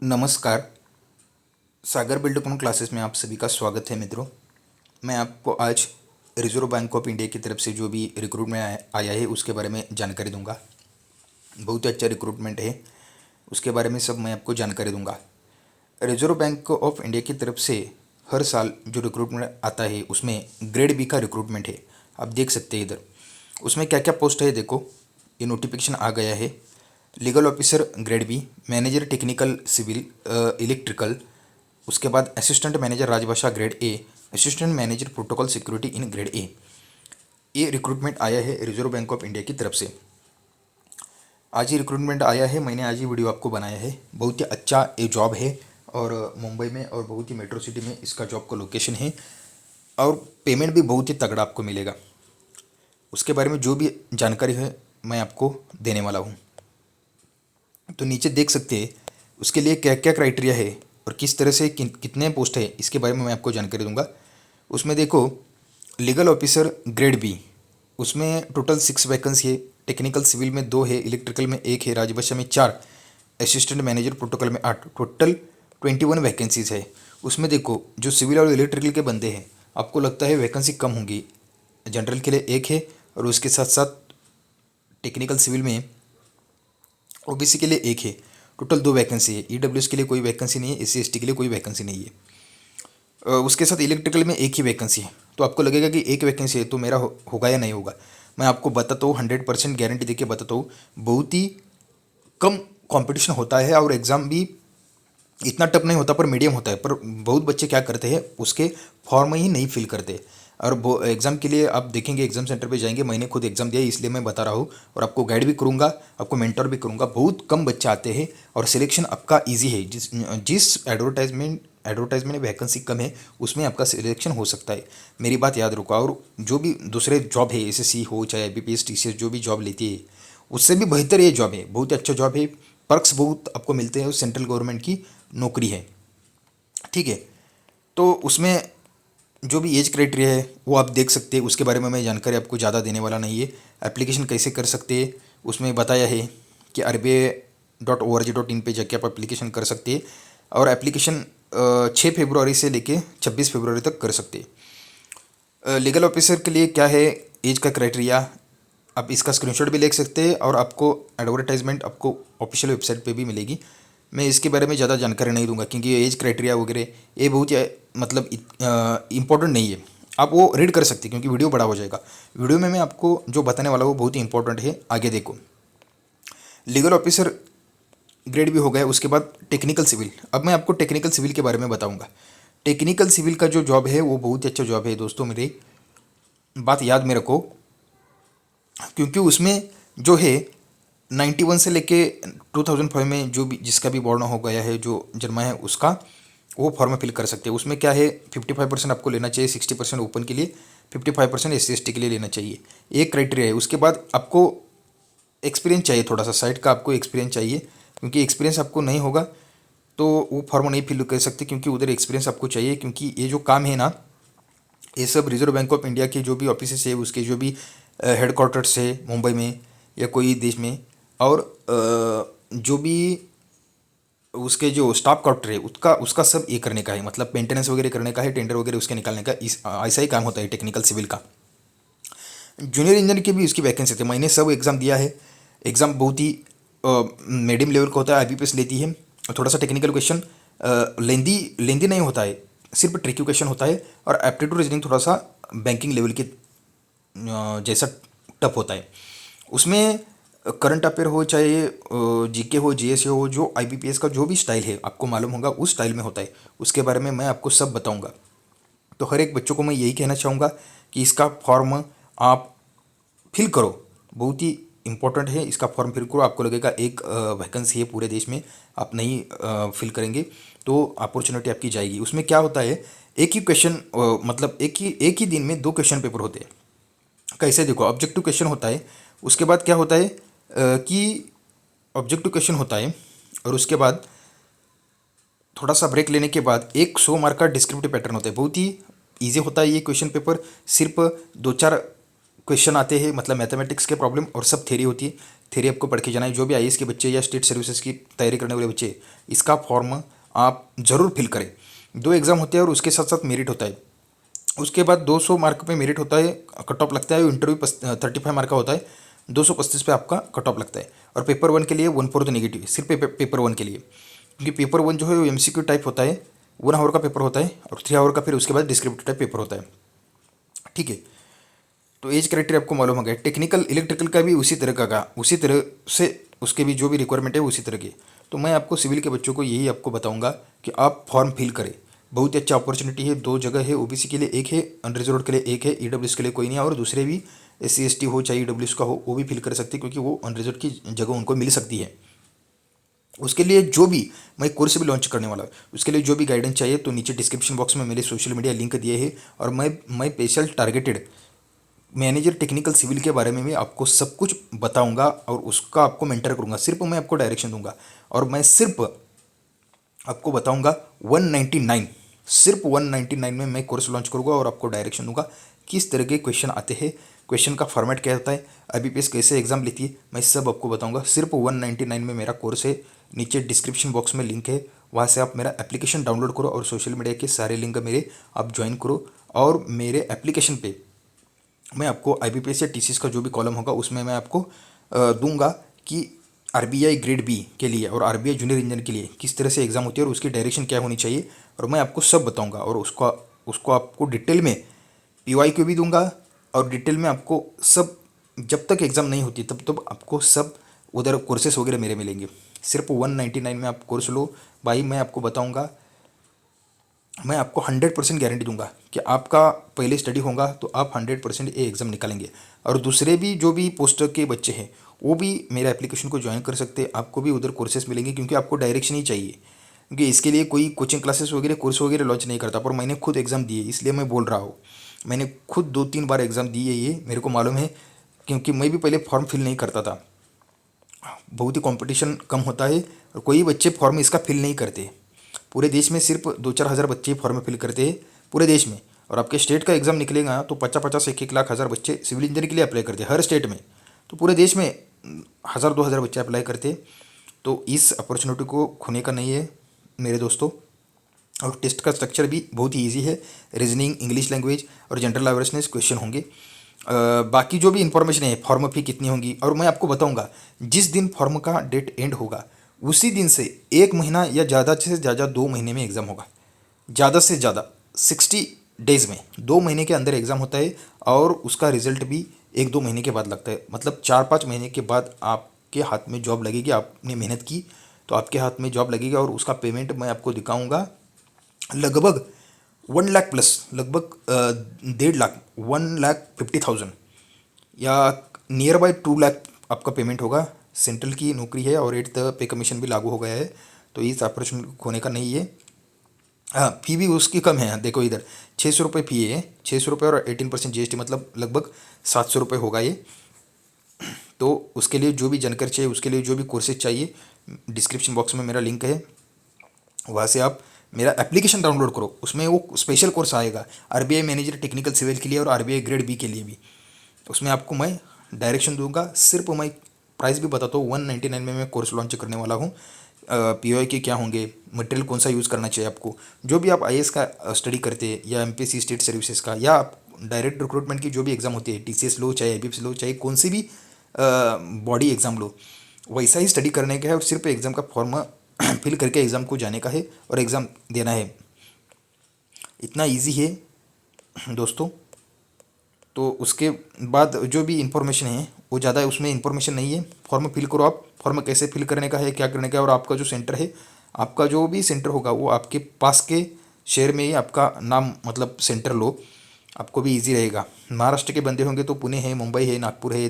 नमस्कार। सागर Buildcon classes में आप सभी का स्वागत है मित्रों। मैं आपको आज रिजर्व बैंक ऑफ इंडिया की तरफ से जो भी रिक्रूटमेंट आया है उसके बारे में जानकारी दूंगा। बहुत ही अच्छा रिक्रूटमेंट है, उसके बारे में सब मैं आपको जानकारी दूंगा। रिजर्व बैंक ऑफ इंडिया की तरफ से हर साल जो रिक्रूटमेंट आता है उसमें ग्रेड बी का रिक्रूटमेंट है। आप देख सकते हैं इधर उसमें क्या क्या पोस्ट है। देखो, ये नोटिफिकेशन आ गया है। Legal officer grade B, manager technical civil electrical, उसके बाद assistant manager Rajbhasha grade A, assistant manager protocol security in grade A. ये रिक्रूटमेंट आया है रिजर्व बैंक ऑफ इंडिया की तरफ से। आज ही रिक्रूटमेंट आया है, मैंने आज ही वीडियो आपको बनाया है। बहुत ही अच्छा ये जॉब है और मुंबई में और बहुत ही मेट्रो सिटी में इसका जॉब का लोकेशन है और पेमेंट भी बहुत ही तगड़ा आपको मिलेगा। उसके बारे में जो भी जानकारी है मैं आपको देने वाला हूँ। तो नीचे देख सकते हैं उसके लिए क्या क्या क्राइटेरिया है और किस तरह से कितने पोस्ट है, इसके बारे में मैं आपको जानकारी दूंगा। उसमें देखो, लीगल ऑफिसर ग्रेड बी, उसमें टोटल 6 वैकेंसी है। टेक्निकल सिविल में 2 है, इलेक्ट्रिकल में 1 है, राजभाषा में 4, असिस्टेंट मैनेजर प्रोटोकॉल में 8, टोटल 21 वैकेंसीज है। उसमें देखो, जो सिविल और इलेक्ट्रिकल के बंदे हैं आपको लगता है वैकेंसी कम होंगी। जनरल के लिए 1 है और उसके साथ साथ टेक्निकल सिविल में ओबीसी के लिए 1 है। टोटल 2 वैकेंसी है। ईडब्ल्यूएस के लिए कोई वैकेंसी नहीं है, एससी एसटी के लिए कोई वैकेंसी नहीं है। उसके साथ इलेक्ट्रिकल में 1 ही वैकेंसी है। तो आपको लगेगा कि 1 वैकेंसी है तो मेरा होगा या नहीं होगा। मैं आपको बताता हूँ, 100% गारंटी देके बताता हूँ। बहुत ही कम कंपटीशन होता है और एग्ज़ाम भी इतना टफ नहीं होता पर मीडियम होता है। पर बहुत बच्चे क्या करते हैं, उसके फॉर्म ही नहीं फिल करते। और वो एग्ज़ाम के लिए आप देखेंगे, एग्ज़ाम सेंटर पे जाएंगे, मैंने खुद एग्ज़ाम दिया है इसलिए मैं बता रहा हूँ और आपको गाइड भी करूँगा, आपको मेंटर भी करूँगा। बहुत कम बच्चे आते हैं और सिलेक्शन आपका ईजी है। जिस जिस एडवर्टाइजमेंट में वैकेंसी कम है उसमें आपका सिलेक्शन हो सकता है। मेरी बात याद रखो। और जो भी दूसरे जॉब है, एसएससी हो चाहे आईबीपीएस टीसीएस, जो भी जॉब लेती है उससे भी बेहतर ये जॉब है। बहुत अच्छा जॉब है, पर्क्स बहुत आपको मिलते हैं, सेंट्रल गवर्नमेंट की नौकरी है। ठीक है, तो उसमें जो भी एज क्राइटेरिया है वो आप देख सकते हैं। उसके बारे में मैं जानकारी आपको ज़्यादा देने वाला नहीं है। एप्लीकेशन कैसे कर सकते हैं उसमें बताया है कि RBI.org.in पे जाके आप एप्लीकेशन कर सकते हैं और एप्लीकेशन 6 फरवरी से लेके 26 फरवरी तक कर सकते हैं। लीगल ऑफिसर के लिए क्या है एज का क्राइटेरिया, आप इसका स्क्रीनशॉट भी ले सकते हैं और आपको एडवर्टाइजमेंट आपको ऑफिशियल वेबसाइट पे भी मिलेगी। मैं इसके बारे में ज़्यादा जानकारी नहीं दूंगा क्योंकि ये एज क्राइटेरिया वगैरह ये बहुत ही मतलब इम्पोर्टेंट नहीं है। आप वो रीड कर सकते हैं क्योंकि वीडियो बड़ा हो जाएगा। वीडियो में मैं आपको जो बताने वाला हूँ वो बहुत ही इंपॉर्टेंट है। आगे देखो, लीगल ऑफिसर ग्रेड भी हो गया। उसके बाद टेक्निकल सिविल। अब मैं आपको टेक्निकल सिविल के बारे में बताऊंगा। टेक्निकल सिविल का जो जॉब है वो बहुत ही अच्छा जॉब है दोस्तों, मेरी बात याद में रखो। क्योंकि उसमें जो है 91 से लेके 2005 में जो भी जिसका भी बॉर्न हो गया है, जो जन्मा है उसका, वो फॉर्म फिल कर सकते हैं। उसमें क्या है, 55% आपको लेना चाहिए, 60% ओपन के लिए, 55% SC ST के लिए लेना चाहिए। एक क्राइटेरिया है। उसके बाद आपको एक्सपीरियंस चाहिए, थोड़ा सा साइड का आपको एक्सपीरियंस चाहिए। क्योंकि एक्सपीरियंस आपको नहीं होगा तो वो फॉर्म नहीं फिल कर सकते, क्योंकि उधर एक्सपीरियंस आपको चाहिए। क्योंकि ये जो काम है ना, ये सब रिजर्व बैंक ऑफ इंडिया के जो भी ऑफिस है उसके जो भी हेडक्वार्टर्स है मुंबई में या कोई देश में, और जो भी उसके जो स्टाफ क्वार्टर है उसका उसका सब ये करने का है, मतलब मेंटेनेंस वगैरह करने का है, टेंडर वगैरह उसके निकालने का। इस ऐसा ही काम होता है टेक्निकल सिविल का। जूनियर इंजीनियर की भी उसकी वैकेंसी थी, मैंने सब एग्ज़ाम दिया है। एग्ज़ाम बहुत ही मीडियम लेवल का होता है, IBPS लेती है। थोड़ा सा टेक्निकल क्वेश्चन लेंदी लेंदी नहीं होता है, सिर्फ ट्रिकी क्वेश्चन होता है। और एप्टीट्यूड रीजनिंग थोड़ा सा बैंकिंग लेवल के जैसा टफ होता है। उसमें करंट अफेयर हो चाहे जीके हो, GS हो, जो IBPS का जो भी स्टाइल है आपको मालूम होगा उस स्टाइल में होता है। उसके बारे में मैं आपको सब बताऊंगा। तो हर एक बच्चों को मैं यही कहना चाहूँगा कि इसका फॉर्म आप फिल करो, बहुत ही इंपॉर्टेंट है। इसका फॉर्म फिल करो। आपको लगेगा एक वैकेंसी है पूरे देश में, आप नहीं फिल करेंगे तो अपॉर्चुनिटी आपकी जाएगी। उसमें क्या होता है, एक ही क्वेश्चन मतलब एक ही दिन में 2 क्वेश्चन पेपर होते हैं। कैसे, देखो, ऑब्जेक्टिव क्वेश्चन होता है। उसके बाद क्या होता है कि ऑब्जेक्टिव क्वेश्चन होता है और उसके बाद थोड़ा सा ब्रेक लेने के बाद एक 100 मार्क का डिस्क्रिप्टिव पैटर्न होता है। बहुत ही ईजी होता है ये क्वेश्चन पेपर। सिर्फ 2-4 क्वेश्चन आते हैं, मतलब मैथमेटिक्स के प्रॉब्लम, और सब थ्योरी होती है। थ्योरी आपको पढ़ के जाना है। जो भी आईएएस के बच्चे या स्टेट सर्विसेज की तैयारी करने वाले बच्चे, इसका फॉर्म आप ज़रूर फिल करें। 2 एग्ज़ाम होते हैं और उसके साथ साथ मेरिट होता है। उसके बाद 200 मार्क पे मेरिट होता है, कट ऑफ लगता है। इंटरव्यू 35 मार्क का होता है, 235 पे आपका कट ऑफ लगता है। और पेपर 1 के लिए 1/4 नेगेटिव, सिर्फ पेपर 1 के लिए, क्योंकि पेपर 1 जो है वो एमसीक्यू टाइप होता है, 1 आवर का पेपर होता है और 3 आवर का फिर उसके बाद डिस्क्रिप्टिव टाइप पेपर होता है। ठीक है, तो एज क्राइटेरिया आपको मालूम हो गया। टेक्निकल इलेक्ट्रिकल का भी उसी तरह से उसके भी जो भी रिक्वायरमेंट है उसी तरह की। तो मैं आपको सिविल के बच्चों को यही आपको बताऊंगा कि आप फॉर्म फिल करें। बहुत ही अच्छा अपॉर्चुनिटी है। 2 जगह है, ओबीसी के लिए एक है, अनरिजर्व्ड के लिए एक है, ईडब्ल्यूएस के लिए कोई नहीं है। और दूसरे भी एससी एसटी हो चाहे ईडब्ल्यूएस का हो वो भी फिल कर सकते हैं, क्योंकि वो अनरिजर्व्ड की जगह उनको मिल सकती है। उसके लिए जो भी मैं कोर्स भी लॉन्च करने वाला हूँ, उसके लिए जो भी गाइडेंस चाहिए तो नीचे डिस्क्रिप्शन बॉक्स में मेरे सोशल मीडिया लिंक दिए हैं। और मैं special targeted manager technical civil के बारे में भी आपको सब कुछ बताऊंगा और उसका आपको मेंटर करूंगा। सिर्फ मैं आपको डायरेक्शन दूंगा और मैं सिर्फ आपको बताऊंगा 199, सिर्फ 199 में मैं कोर्स लॉन्च करूंगा और आपको डायरेक्शन दूंगा किस तरह के क्वेश्चन आते हैं, क्वेश्चन का फॉर्मेट क्या होता है, आईबीपीएस कैसे एग्जाम लेती है, मैं सब आपको बताऊंगा। सिर्फ 199 में मेरा कोर्स है। नीचे डिस्क्रिप्शन बॉक्स में लिंक है, वहाँ से आप मेरा एप्लीकेशन डाउनलोड करो और सोशल मीडिया के सारे लिंक मेरे आप ज्वाइन करो। और मेरे एप्लीकेशन पे मैं आपको आईबीपीएस या टीसीएस का जो भी कॉलम होगा उसमें मैं आपको दूंगा कि आरबीआई ग्रेड बी के लिए और आरबीआई जूनियर इंजीनियर के लिए किस तरह से एग्ज़ाम होती है और उसकी डायरेक्शन क्या होनी चाहिए, और मैं आपको सब बताऊंगा। और उसका उसको आपको डिटेल में पीवाईक्यू भी दूंगा और डिटेल में आपको सब, जब तक एग्ज़ाम नहीं होती तब तक आपको सब उधर कोर्सेस वगैरह मेरे मिलेंगे। सिर्फ 199 में आप कोर्स लो भाई। मैं आपको बताऊंगा, मैं आपको 100% गारंटी दूंगा कि आपका पहले स्टडी होगा तो आप 100% ये एग्ज़ाम निकालेंगे। और दूसरे भी जो भी पोस्टर के बच्चे हैं वो भी मेरा एप्लीकेशन को ज्वाइन कर सकते हैं, आपको भी उधर कोर्सेज मिलेंगे, क्योंकि आपको डायरेक्शन ही चाहिए। क्योंकि इसके लिए कोई कोचिंग क्लासेस वगैरह कोर्स वगैरह लॉन्च नहीं करता, पर मैंने खुद एग्ज़ाम दिए इसलिए मैं बोल रहा हूँ। मैंने खुद 2-3 बार एग्ज़ाम दी है, ये मेरे को मालूम है, क्योंकि मैं भी पहले फॉर्म फिल नहीं करता था। बहुत ही कंपटीशन कम होता है और कोई बच्चे फॉर्म इसका फिल नहीं करते। पूरे देश में सिर्फ 2-4 हज़ार बच्चे फॉर्म फिल करते हैं पूरे देश में। और आपके स्टेट का एग्ज़ाम निकलेगा तो 50-50 1-1 लाख हज़ार बच्चे सिविल इंजीनियर के लिए अप्लाई करते हैं हर स्टेट में। तो पूरे देश में 1,000-2,000 बच्चे अप्लाई करते हैं। तो इस अपॉर्चुनिटी को खोने का नहीं है मेरे दोस्तों। और टेस्ट का स्ट्रक्चर भी बहुत ही ईजी है। रीजनिंग, इंग्लिश लैंग्वेज और जनरल अवेयरनेस क्वेश्चन होंगे। बाकी जो भी इंफॉर्मेशन है, फॉर्म फी कितनी होगी, और मैं आपको बताऊंगा जिस दिन फॉर्म का डेट एंड होगा उसी दिन से 1 महीना या ज़्यादा से ज़्यादा 2 महीने में एग्ज़ाम होगा। ज़्यादा से ज़्यादा 60 डेज़ में, 2 महीने के अंदर एग्ज़ाम होता है। और उसका रिजल्ट भी 1-2 महीने के बाद लगता है। मतलब 4-5 महीने के बाद आपके हाथ में जॉब लगेगी। आपने मेहनत की तो आपके हाथ में जॉब लगेगी और उसका पेमेंट मैं आपको दिखाऊंगा। लगभग 1 लाख प्लस, लगभग 1.5 लाख, 1,50,000 या नियर बाय 2 लाख आपका पेमेंट होगा। सेंट्रल की नौकरी है और 8th पे कमीशन भी लागू हो गया है, तो इस अपॉर्चुनिटी खोने का नहीं है। हाँ, फी भी उसकी कम है। देखो इधर 600 रुपये फ़ी है, 600 रुपये और 18% जीएसटी, मतलब लगभग 700 रुपये होगा ये। तो उसके लिए जो भी जानकारी चाहिए, उसके लिए जो भी कोर्सेज चाहिए, डिस्क्रिप्शन बॉक्स में मेरा लिंक है, वहाँ से आप मेरा एप्लीकेशन डाउनलोड करो। उसमें वो स्पेशल कोर्स आएगा आरबीआई मैनेजर टेक्निकल सिविल के लिए और आरबीआई ग्रेड बी के लिए भी। उसमें आपको मैं डायरेक्शन दूंगा। सिर्फ मैं प्राइस भी बताता हूँ, 199 में मैं कोर्स लॉन्च करने वाला हूँ। पीओआई के क्या होंगे, मटेरियल कौन सा यूज़ करना चाहिए आपको, जो भी आप आईएएस का स्टडी करते हैं या एमपीएससी स्टेट सर्विसेज का, या आप डायरेक्ट रिक्रूटमेंट की जो भी एग्ज़ाम होती है, टीसीएस लो चाहे आईबीपीएस लो चाहे कौन सी भी बॉडी एग्ज़ाम लो, वैसा ही स्टडी करने का है। और सिर्फ एग्ज़ाम का फॉर्म फिल करके एग्ज़ाम को जाने का है और एग्ज़ाम देना है। इतना इजी है दोस्तों। तो उसके बाद जो भी इंफॉर्मेशन है वो ज़्यादा उसमें इंफॉर्मेशन नहीं है। फॉर्म फिल करो आप। फॉर्म कैसे फिल करने का है, क्या करने का है, और आपका जो सेंटर है, आपका जो भी सेंटर होगा वो आपके पास के शहर में ही आपका नाम मतलब सेंटर लो, आपको भी इजी रहेगा। महाराष्ट्र के बंदे होंगे तो पुणे है, मुंबई है, नागपुर है,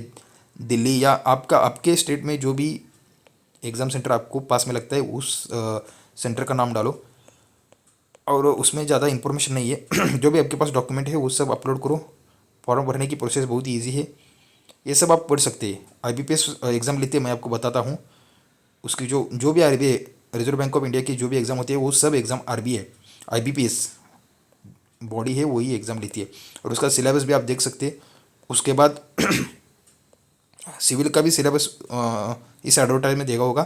दिल्ली, या आपका आपके स्टेट में जो भी एग्ज़ाम सेंटर आपको पास में लगता है उस सेंटर का नाम डालो। और उसमें ज़्यादा इन्फॉर्मेशन नहीं है। जो भी आपके पास डॉक्यूमेंट है वो सब अपलोड करो। फॉर्म भरने की प्रोसेस बहुत ही ईजी है, ये सब आप पढ़ सकते हैं। आईबीपीएस एग्ज़ाम लेते हैं, मैं आपको बताता हूँ। उसकी जो भी RBI reserve bank of India की जो भी एग्ज़ाम होती है वो सब एग्ज़ाम आरबीआई आईबीपीएस बॉडी है वही एग्ज़ाम लेती है। और उसका सिलेबस भी आप देख सकते हैं। उसके बाद सिविल का भी सिलेबस इस एडवर्टाइज में देगा होगा।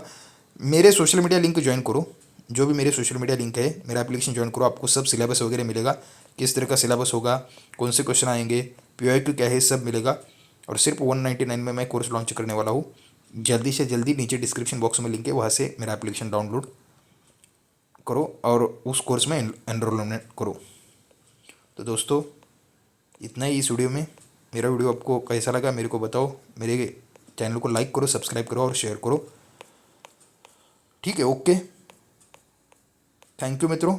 मेरे सोशल मीडिया लिंक ज्वाइन करो, जो भी मेरे सोशल मीडिया लिंक है मेरा एप्लीकेशन ज्वाइन करो, आपको सब सिलेबस वगैरह मिलेगा, किस तरह का सिलेबस होगा, कौन से क्वेश्चन आएंगे, पीवाईक्यू क्या है, सब मिलेगा। और सिर्फ 199 में मैं कोर्स लॉन्च करने वाला हूँ। जल्दी से जल्दी नीचे डिस्क्रिप्शन बॉक्स में लिंक है, वहाँ से मेरा एप्लीकेशन डाउनलोड करो और उस कोर्स में एनरोलमेंट करो। तो दोस्तों इतना ही इस वीडियो में। मेरा वीडियो आपको कैसा लगा मेरे को बताओ। मेरे चैनल को लाइक करो, सब्सक्राइब करो और शेयर करो। ठीक है, ओके, थैंक यू मित्रों।